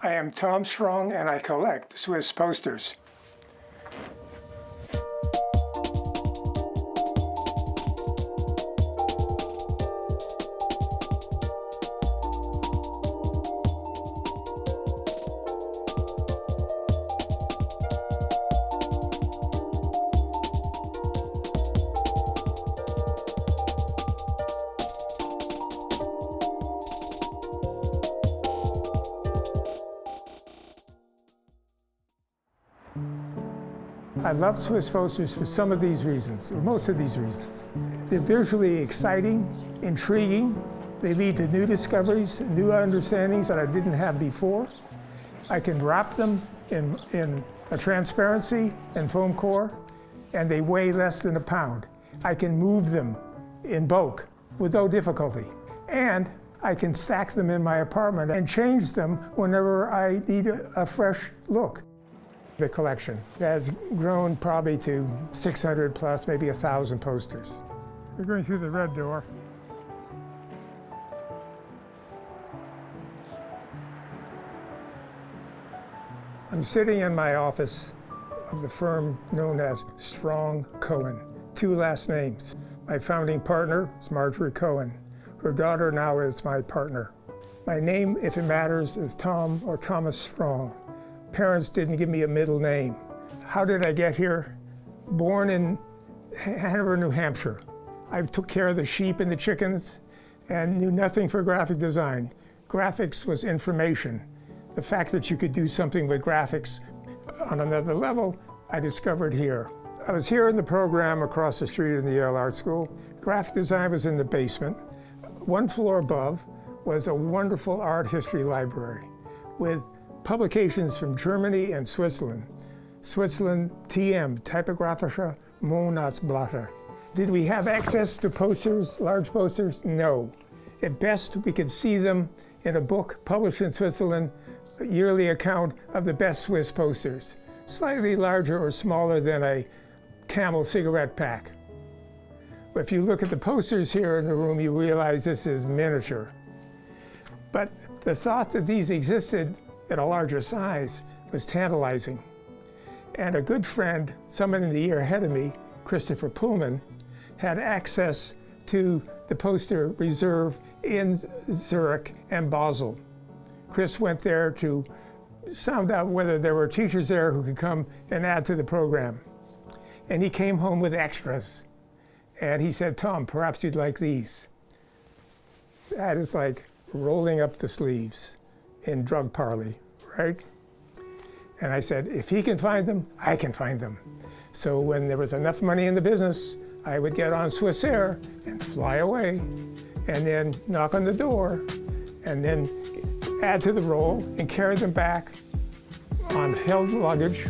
I am Tom Strong and I collect Swiss posters. I love Swiss posters for some of these reasons, or most of these reasons. They're visually exciting, intriguing. They lead to new discoveries, new understandings that I didn't have before. I can wrap them in a transparency and foam core, and they weigh less than a pound. I can move them in bulk with no difficulty. And I can stack them in my apartment and change them whenever I need a fresh look. The collection has grown probably to 600 plus, maybe 1,000 posters. We're going through the red door. I'm sitting in my office of the firm known as Strong Cohen, 2 last names. My founding partner is Marjorie Cohen. Her daughter now is my partner. My name, if it matters, is Tom or Thomas Strong. Parents didn't give me a middle name. How did I get here? Born in Hanover, New Hampshire. I took care of the sheep and the chickens and knew nothing for graphic design. Graphics was information. The fact that you could do something with graphics on another level, I discovered here. I was here in the program across the street in the Yale Art School. Graphic design was in the basement. 1 floor above was a wonderful art history library with publications from Germany and Switzerland. Switzerland, TM, Typographische Monatsblätter. Did we have access to posters, large posters? No. At best, we could see them in a book published in Switzerland, a yearly account of the best Swiss posters, slightly larger or smaller than a Camel cigarette pack. But if you look at the posters here in the room, you realize this is miniature. But the thought that these existed at a larger size was tantalizing. And a good friend, someone in the year ahead of me, Christopher Pullman, had access to the poster reserve in Zurich and Basel. Chris went there to sound out whether there were teachers there who could come and add to the program. And he came home with extras. And he said, Tom, perhaps you'd like these. That is like rolling up the sleeves in drug parley, right? And I said, if he can find them, I can find them. So when there was enough money in the business, I would get on Swiss Air and fly away, and then knock on the door, and then add to the roll and carry them back on held luggage,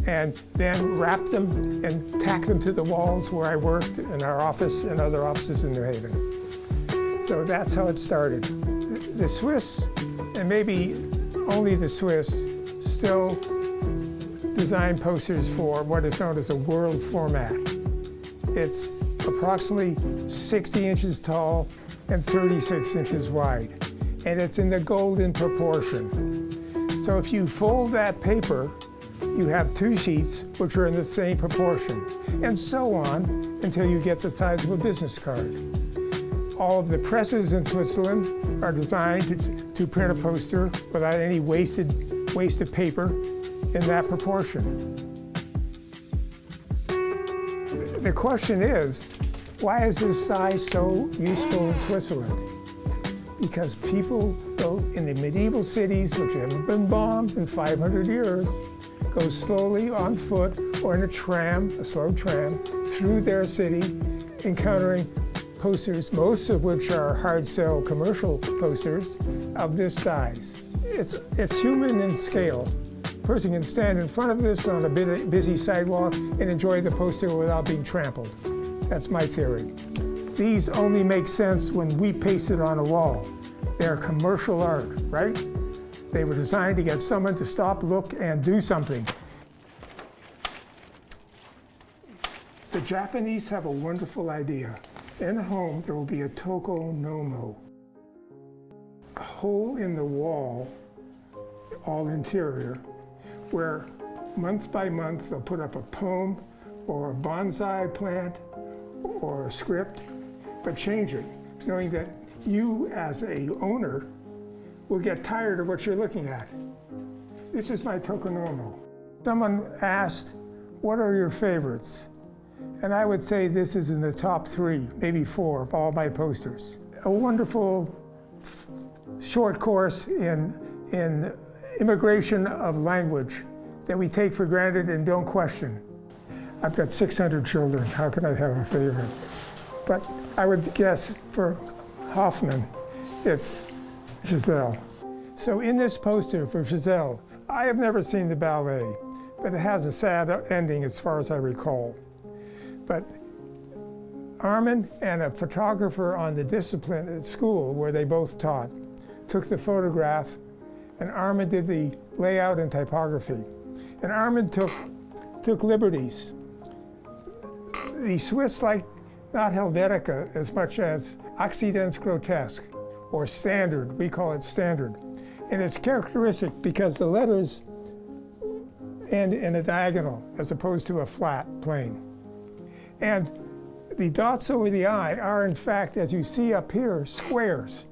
and then wrap them and tack them to the walls where I worked in our office and other offices in New Haven. So that's how it started. The Swiss, and maybe only the Swiss, still design posters for what is known as a world format. It's approximately 60 inches tall and 36 inches wide, and it's in the golden proportion. So if you fold that paper, you have 2 sheets which are in the same proportion, and so on until you get the size of a business card. All of the presses in Switzerland are designed to print a poster without any wasted paper in that proportion. The question is, why is this size so useful in Switzerland? Because people go in the medieval cities, which haven't been bombed in 500 years, go slowly on foot or in a tram, a slow tram, through their city, encountering posters, most of which are hard sell commercial posters of this size. It's human in scale. A person can stand in front of this on a busy sidewalk and enjoy the poster without being trampled. That's my theory. These only make sense when we paste it on a wall. They're commercial art, right? They were designed to get someone to stop, look, and do something. The Japanese have a wonderful idea. In the home, there will be a toko nomo, a hole in the wall all interior, where month by month they'll put up a poem or a bonsai plant or a script, but change it, knowing that you as a owner will get tired of what you're looking at. This is my tokenomic. Someone asked, what are your favorites? And I would say this is in the top 3, maybe 4 of all my posters. A wonderful short course in immigration of language that we take for granted and don't question. I've got 600 children, how can I have a favorite? But I would guess for Hoffman, it's Giselle. So in this poster for Giselle, I have never seen the ballet, but it has a sad ending as far as I recall. But Armand and a photographer on the discipline at school where they both taught took the photograph, and Armand did the layout and typography. And Armand took liberties. The Swiss like not Helvetica as much as Accidence Grotesque, or standard, we call it standard. And it's characteristic because the letters end in a diagonal as opposed to a flat plane. And the dots over the I are in fact, as you see up here, squares.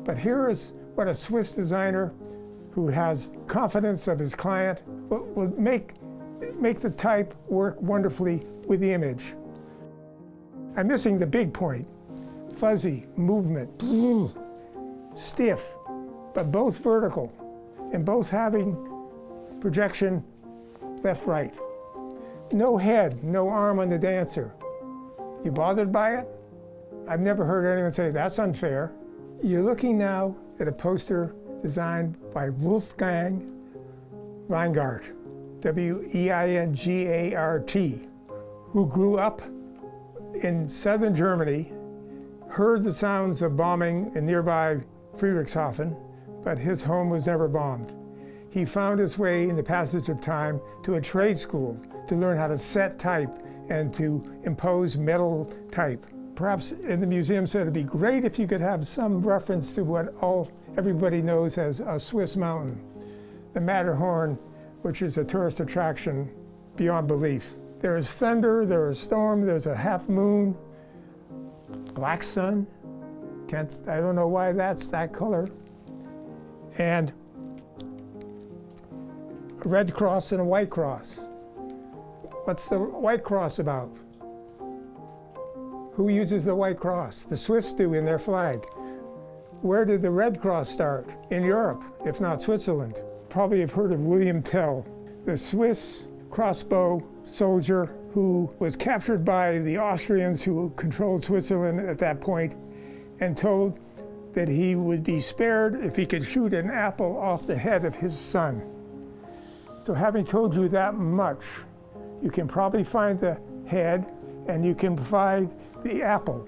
But here is what a Swiss designer who has confidence of his client will make the type work wonderfully with the image. I'm missing the big point. Fuzzy, movement, stiff, but both vertical, and both having projection left-right. No head, no arm on the dancer. You bothered by it? I've never heard anyone say, that's unfair. You're looking now at a poster designed by Wolfgang Weingart, W-E-I-N-G-A-R-T, who grew up in southern Germany, heard the sounds of bombing in nearby Friedrichshafen, but his home was never bombed. He found his way in the passage of time to a trade school to learn how to set type and to impose metal type. Perhaps in the museum said it'd be great if you could have some reference to what everybody knows as a Swiss mountain, the Matterhorn, which is a tourist attraction beyond belief. There is thunder, there is storm, there's a half moon, black sun. I don't know why that's that color. And a red cross and a white cross. What's the white cross about? Who uses the white cross? The Swiss do in their flag. Where did the Red Cross start? In Europe, if not Switzerland. Probably have heard of William Tell, the Swiss crossbow soldier who was captured by the Austrians who controlled Switzerland at that point and told that he would be spared if he could shoot an apple off the head of his son. So having told you that much, you can probably find the head and you can provide the apple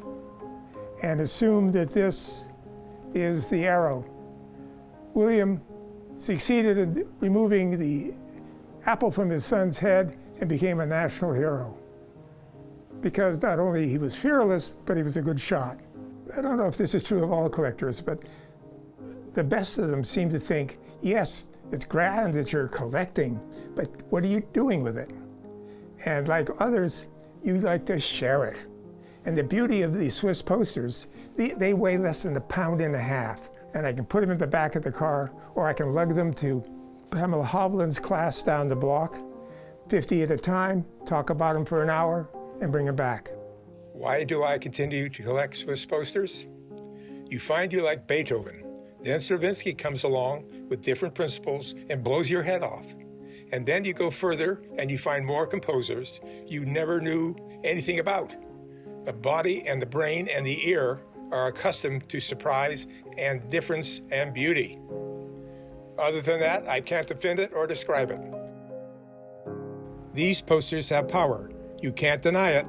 and assume that this is the arrow. William succeeded in removing the apple from his son's head and became a national hero. Because not only he was fearless, but he was a good shot. I don't know if this is true of all collectors, but the best of them seem to think, yes, it's grand that you're collecting, but what are you doing with it? And like others, you like to share it. And the beauty of these Swiss posters, they weigh less than 1.5 pounds, and I can put them in the back of the car, or I can lug them to Pamela Hovland's class down the block, 50 at a time, talk about them for an hour, and bring them back. Why do I continue to collect Swiss posters? You find you like Beethoven. Then Stravinsky comes along with different principles and blows your head off. And then you go further and you find more composers you never knew anything about. The body and the brain and the ear are accustomed to surprise and difference and beauty. Other than that, I can't defend it or describe it. These posters have power. You can't deny it.